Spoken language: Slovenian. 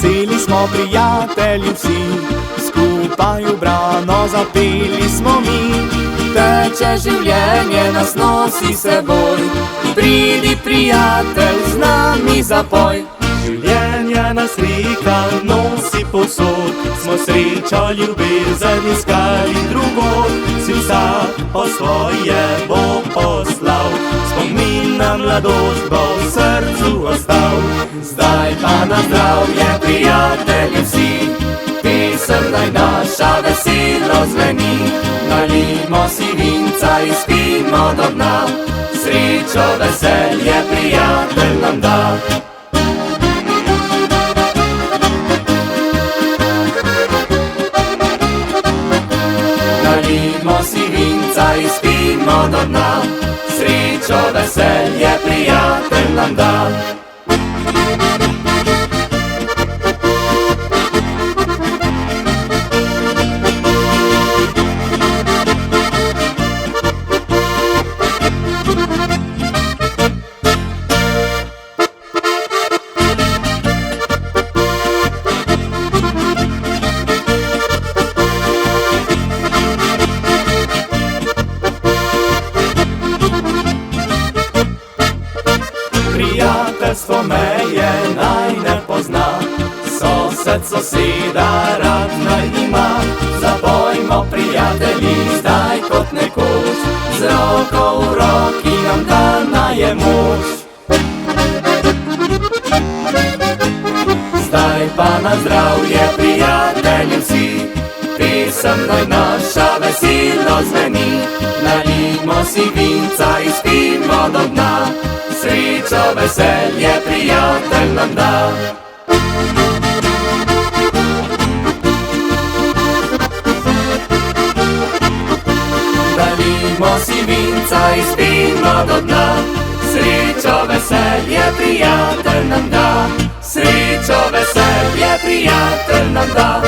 Veseli smo prijatelji vsi, skupaj ubrano zapeli smo mi. Teče življenje, nas nosi seboj, pridi prijatelj, z nami zapoj. Življenje nas reka nosi povsod, smo srečo, ljubezen iskali drugod. Si vsak po svoje bo poslal, spomin na mladost bo v srcu ostal. Zdaj pa na zdravje, prijatelji vsi, pesem naj naša veselo zveni. Nalijmo si vinca in spimo do dna, srečo, veselje prijatelj nam da. Nalijmo si vinca in spimo do dna, srečo, veselje prijatelj nam da. Prijateljstvo meje naj ne pozna, sosed soseda rad naj ima. Zapojmo prijatelji zdaj kot nekoč, z roko v roki nam dana je moč. Zdaj pa na zdravje, prijatelji vsi, pesem naj naša veselo zveni. Nalijmo si vinca in spimo do dna, srečo, veselje prijatelj nam da. Nalijmo si vinca in spimo do dna, srečo, veselje prijatelj nam da. Srečo, veselje prijatelj nam da.